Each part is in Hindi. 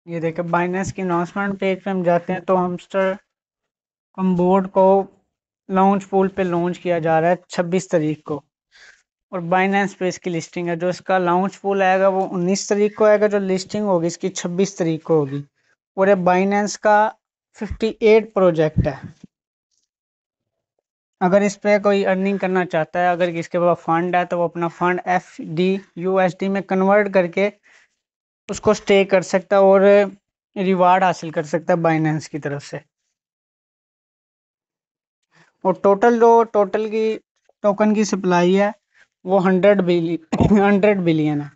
ये देखिए बाइनेंस की अनाउंसमेंट पेज पे हम जाते हैं तो हमस्टर बोर्ड को लॉन्च पूल पे लॉन्च किया जा रहा है 26 तारीख को। और बाइनेंस पे इसकी लिस्टिंग है। जो इसका लॉन्च पूल आएगा वो 19 तारीख को आएगा, जो लिस्टिंग होगी इसकी 26 तारीख को होगी। और ये बाइनेंस का 58 प्रोजेक्ट है। अगर इस पे कोई अर्निंग करना चाहता है, अगर किसके पास फंड है तो वो अपना फंड FD USD में कन्वर्ट करके उसको स्टे कर सकता है और रिवार्ड हासिल कर सकता है बाइनेंस की तरफ से। और टोटल की टोकन की सप्लाई है वो 100 बिलियन है।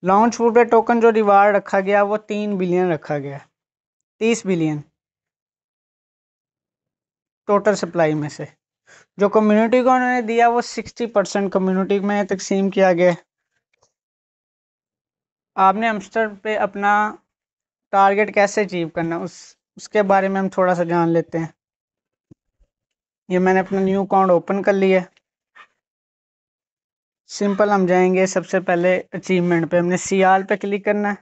लॉन्च फूड पे टोकन जो रिवार्ड रखा गया वो 3 बिलियन रखा गया, 30 बिलियन टोटल सप्लाई में से। जो कम्युनिटी को उन्होंने दिया वो 60% कम्युनिटी में तकसीम किया गया। आपने हमस्टर पे अपना टारगेट कैसे अचीव करना उसके बारे में हम थोड़ा सा जान लेते हैं। ये मैंने अपना न्यू अकाउंट ओपन कर लिया। सिंपल, हम जाएंगे सबसे पहले अचीवमेंट पे, हमने सियाल पे क्लिक करना है।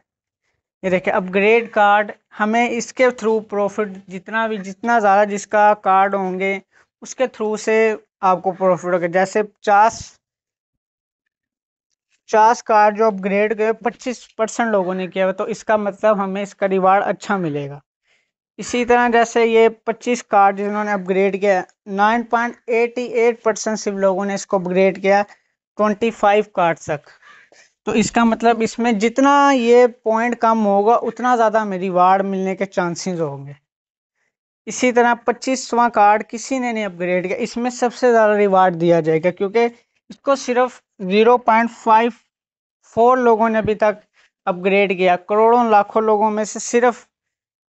ये देखिए अपग्रेड कार्ड, हमें इसके थ्रू प्रॉफिट जितना ज़्यादा जिसका कार्ड होंगे उसके थ्रू से आपको प्रॉफिट होगा। जैसे 50 कार्ड जो अपग्रेड के 25% लोगों ने किया हुआ, तो इसका मतलब हमें इसका रिवार्ड अच्छा मिलेगा। इसी तरह जैसे ये 25 कार्ड जिन्होंने अपग्रेड किया, 9.88% सिर्फ लोगों ने इसको अपग्रेड किया 25 कार्ड तक। तो इसका मतलब इसमें जितना ये पॉइंट कम होगा उतना ज़्यादा हमें रिवार्ड मिलने के चांसेस होंगे। इसी तरह 25वां कार्ड किसी ने नहीं अपग्रेड किया, इसमें सबसे ज़्यादा रिवार्ड दिया जाएगा क्योंकि इसको सिर्फ 0.54 लोगों ने अभी तक अपग्रेड किया। करोड़ों लाखों लोगों में से सिर्फ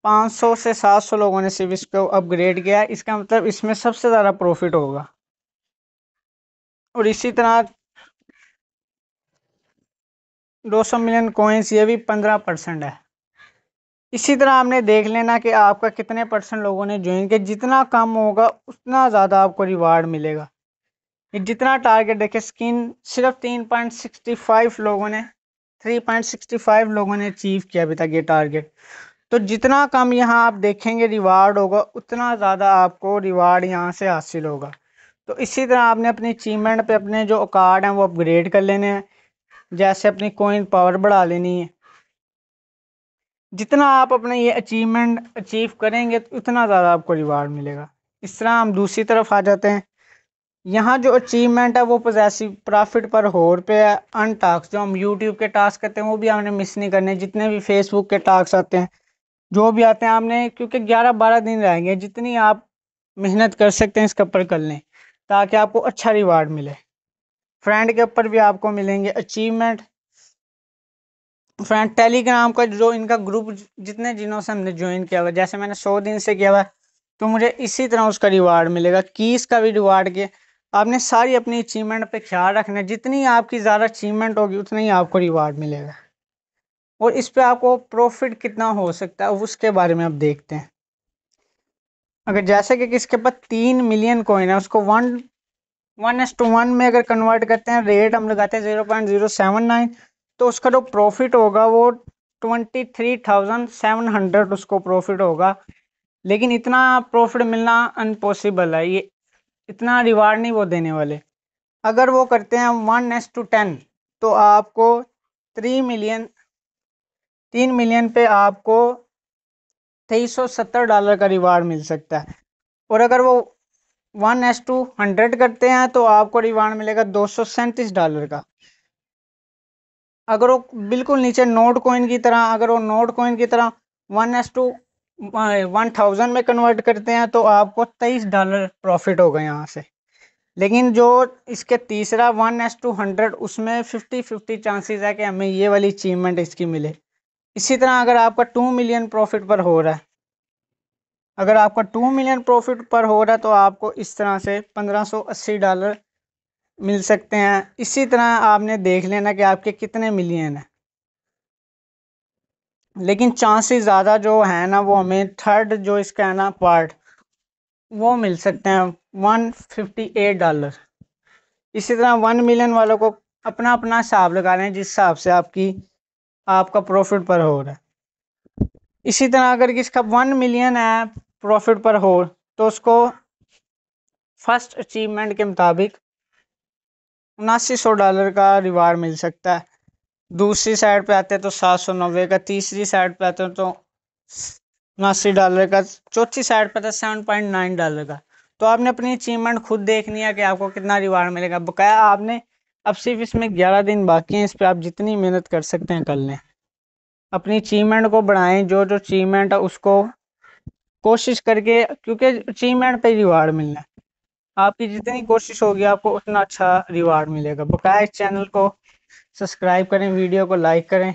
500 से 700 लोगों ने सिर्फ इसको अपग्रेड किया। इसका मतलब इसमें सबसे ज़्यादा प्रॉफिट होगा। और इसी तरह 200 मिलियन कॉइन्स, ये भी 15% है। इसी तरह आपने देख लेना कि आपका कितने परसेंट लोगों ने ज्वाइन किया। जितना कम होगा उतना ज़्यादा आपको रिवार्ड मिलेगा। ये जितना टारगेट देखे, स्किन सिर्फ 3.65 लोगों ने अचीव किया अभी तक ये टारगेट। तो जितना कम यहाँ आप देखेंगे रिवार्ड होगा उतना ज़्यादा आपको रिवार्ड यहाँ से हासिल होगा। तो इसी तरह आपने अपनी अचीवमेंट पे अपने जो कार्ड हैं वो अपग्रेड कर लेने हैं। जैसे अपनी कोइन पावर बढ़ा लेनी है। जितना आप अपने ये अचीवमेंट अचीव करेंगे तो उतना ज़्यादा आपको रिवार्ड मिलेगा। इस तरह हम दूसरी तरफ आ जाते हैं। यहाँ जो अचीवमेंट है वो पॉसेसिव प्रॉफिट पर होर पे है। अन टास्क जो हम यूट्यूब के टास्क करते हैं वो भी हमने मिस नहीं करने। जितने भी फेसबुक के टास्क आते हैं, जो भी आते हैं आपने, क्योंकि 11-12 दिन रहेंगे, जितनी आप मेहनत कर सकते हैं इसके ऊपर कर लें ताकि आपको अच्छा रिवार्ड मिले। फ्रेंड के ऊपर भी आपको मिलेंगे अचीवमेंट। फ्रेंड टेलीग्राम का जो इनका ग्रुप जितने जिनों से हमने ज्वाइन किया हुआ, जैसे मैंने 100 दिन से किया हुआ तो मुझे इसी तरह उसका रिवार्ड मिलेगा। कीस का भी रिवार्ड किया। आपने सारी अपनी अचीवमेंट पे ख्याल रखना है। जितनी आपकी ज़्यादा अचीवमेंट होगी उतना ही आपको रिवार्ड मिलेगा। और इस पे आपको प्रॉफिट कितना हो सकता है उसके बारे में अब देखते हैं। अगर जैसे कि किसके पास 3 मिलियन कॉइन है, उसको 1:1 में अगर कन्वर्ट करते हैं, रेट हम लगाते हैं 0.079, तो उसका जो प्रॉफिट होगा वो 23,700 उसको प्रॉफिट होगा। लेकिन इतना प्रॉफिट मिलना अनपॉसिबल है। ये इतना रिवार्ड नहीं वो देने वाले। अगर वो करते हैं 1:10, तो आपको 3 मिलियन 3 मिलियन पे आपको $2370 का रिवार्ड मिल सकता है। और अगर वो 1:100 करते हैं तो आपको रिवार्ड मिलेगा $237 का। अगर वो बिल्कुल नीचे नोट कॉइन की तरह, अगर वो नोट कॉइन की तरह 1:1000 में कन्वर्ट करते हैं तो आपको $23 प्रॉफिट होगा यहाँ से। लेकिन जो इसके तीसरा 1:100, उसमें 50-50 चांसेस है कि हमें ये वाली अचीवमेंट इसकी मिले। इसी तरह अगर आपका 2 मिलियन प्रॉफिट पर हो रहा है, अगर आपका 2 मिलियन प्रॉफिट पर हो रहा है तो आपको इस तरह से $1580 मिल सकते हैं। इसी तरह आपने देख लेना कि आपके कितने मिलियन हैं। लेकिन चांसेस ज़्यादा जो है ना, वो हमें थर्ड जो इसका है ना पार्ट, वो मिल सकते हैं $158। इसी तरह 1 मिलियन वालों को अपना अपना हिसाब लगा लें जिस हिसाब से आपका प्रॉफिट पर हो रहा है। इसी तरह अगर किसका 1 मिलियन है प्रॉफिट पर हो तो उसको फर्स्ट अचीवमेंट के मुताबिक $7900 का रिवार्ड मिल सकता है। दूसरी साइड पे आते हैं तो 790 का, तीसरी साइड पे आते हैं तो $79 का, चौथी साइड पे था $7.9 का। तो आपने अपनी अचीवमेंट खुद देखनी है कि आपको कितना रिवार्ड मिलेगा। बकाया आपने अब सिर्फ इसमें 11 दिन बाकी हैं, इस पर आप जितनी मेहनत कर सकते हैं कर लें, अपनी अचीवमेंट को बढ़ाएं। जो जो अचीवमेंट है उसको कोशिश करके, क्योंकि अचीवमेंट पे रिवार्ड मिलना है, आपकी जितनी कोशिश होगी आपको उतना अच्छा रिवार्ड मिलेगा। बकाया इस चैनल को सब्सक्राइब करें, वीडियो को लाइक करें।